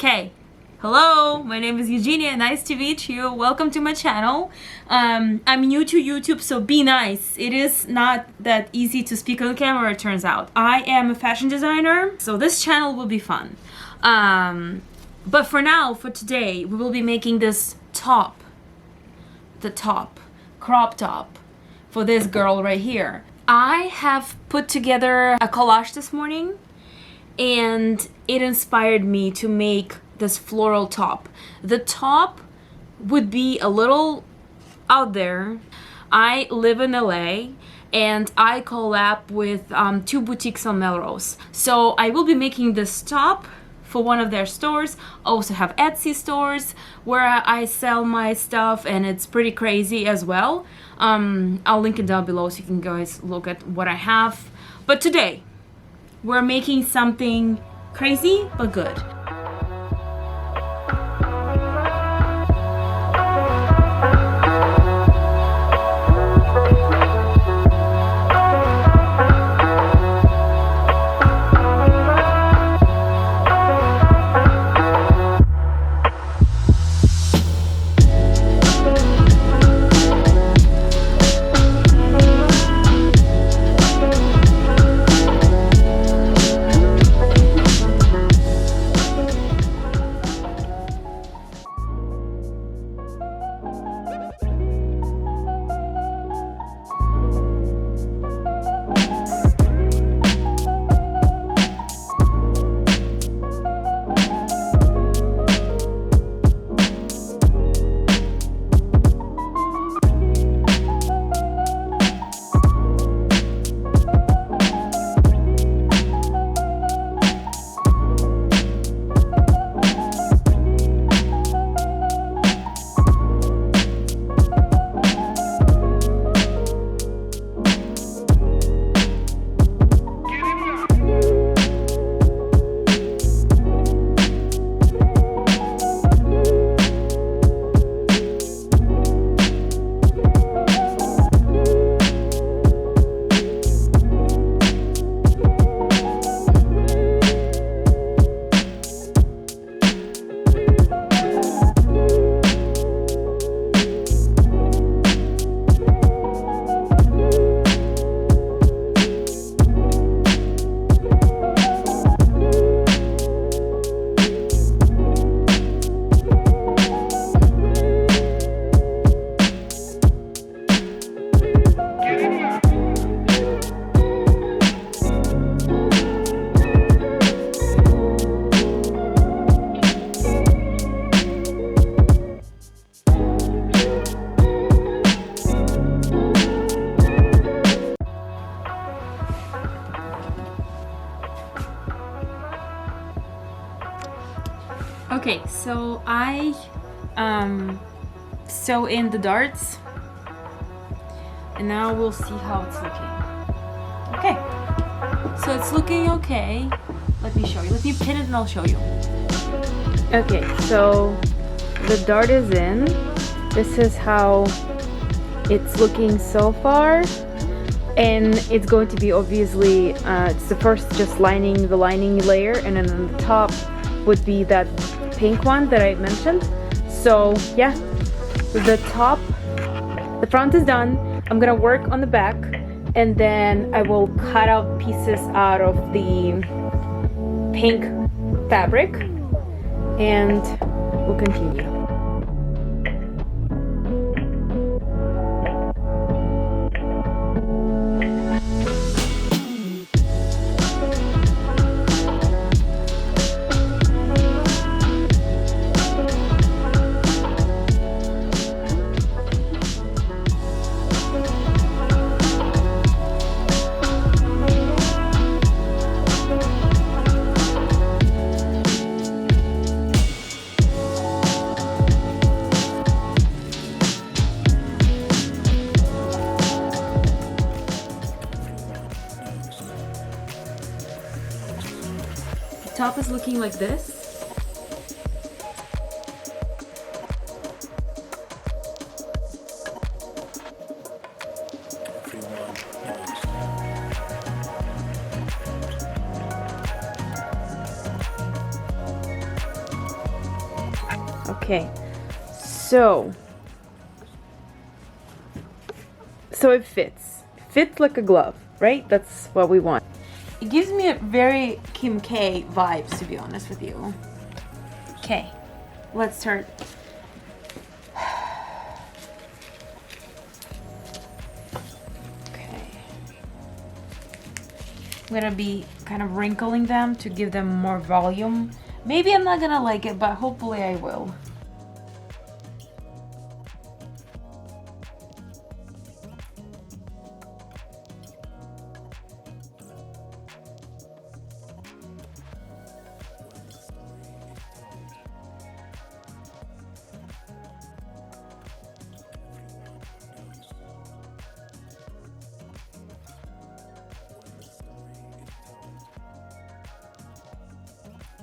Okay, hello, my name is Eugenia, nice to meet you. Welcome to my channel. I'm new to YouTube, so be nice. It is not that easy to speak on camera, it turns out. I am a fashion designer, so this channel will be fun. But for now, for today, we will be making this top. The top, crop top, for this girl right here. I have put together a collage this morning, and it inspired me to make this floral top. The top would be a little out there. I live in LA and I collab with two boutiques on Melrose. So I will be making this top for one of their stores. I also have Etsy stores where I sell my stuff, and it's pretty crazy as well. I'll link it down below so you can guys look at what I have. But today, we're making something crazy but good. Okay, so I sew in the darts, and now we'll see how it's looking. Okay, so it's looking okay. Let me show you. Let me pin it and I'll show you. Okay, so the dart is in. This is how it's looking so far, and it's going to be obviously it's the first just lining the lining layer, and then on the top would be that pink one that I mentioned. So yeah, the front is done. I'm gonna work on the back, and then I will cut out pieces out of the pink fabric, and we'll continue. Top is looking like this. Okay, so it fits like a glove, right? That's what we want. It gives me a very Kim K vibes, to be honest with you. Okay, let's start. Okay, I'm gonna be kind of wrinkling them to give them more volume. Maybe I'm not gonna like it, but hopefully I will.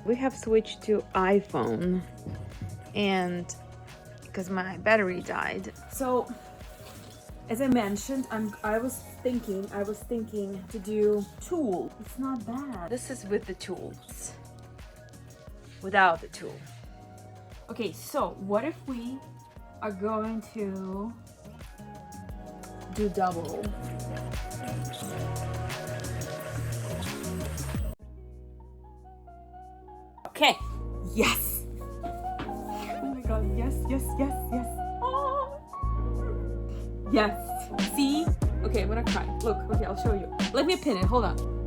We have switched to iPhone, and because my battery died. So as I mentioned, I was thinking to do tulle. It's not bad. This is with the tools. Without the tool. Okay, so what if we are going to do double? Okay, yes. Oh my god, yes. Oh. Yes, see? Okay, I'm gonna cry. Look, okay, I'll show you. Let me pin it, hold on.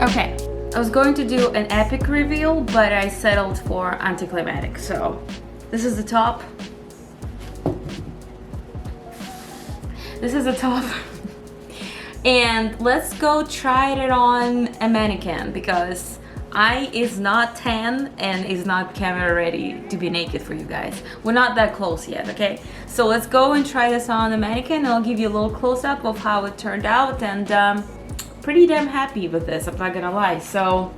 Okay, I was going to do an epic reveal, but I settled for anticlimactic. So this is the top. This is the top. And let's go try it on a mannequin because I is not tan and is not camera ready to be naked for you guys. We're not that close yet, okay? So let's go and try this on a mannequin and I'll give you a little close-up of how it turned out, and pretty damn happy with this, I'm not gonna lie. So,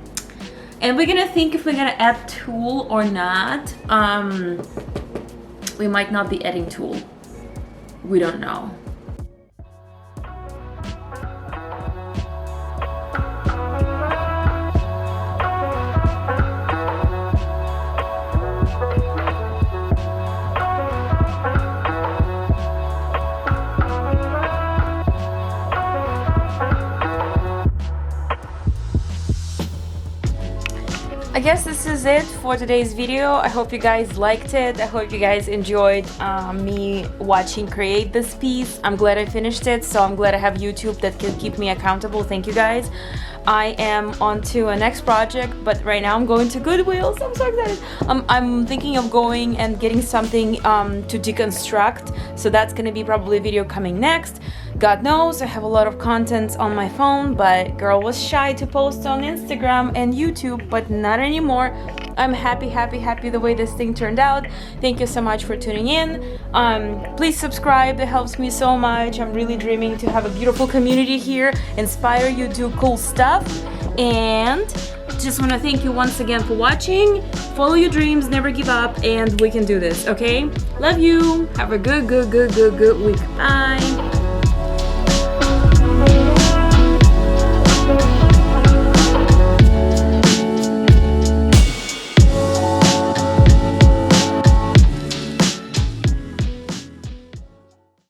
and we're gonna think if we're gonna add tulle or not. We might not be adding tulle. We don't know. I guess this is it for today's video. I hope you guys liked it. I hope you guys enjoyed me watching create this piece. I'm glad I finished it, so I'm glad I have YouTube that can keep me accountable. Thank you guys. I am on to a next project, but right now I'm going to Goodwill, so I'm so excited. I'm thinking of going and getting something to deconstruct, so that's gonna be probably a video coming next. God knows I have a lot of content on my phone, but girl was shy to post on Instagram and YouTube, but not anymore. I'm happy the way this thing turned out. Thank you so much for tuning in. Please subscribe, it helps me so much. I'm really dreaming to have a beautiful community here, inspire you, do cool stuff, and just want to thank you once again for watching. Follow your dreams, never give up, and we can do this, okay? Love you. Have a good week. Bye.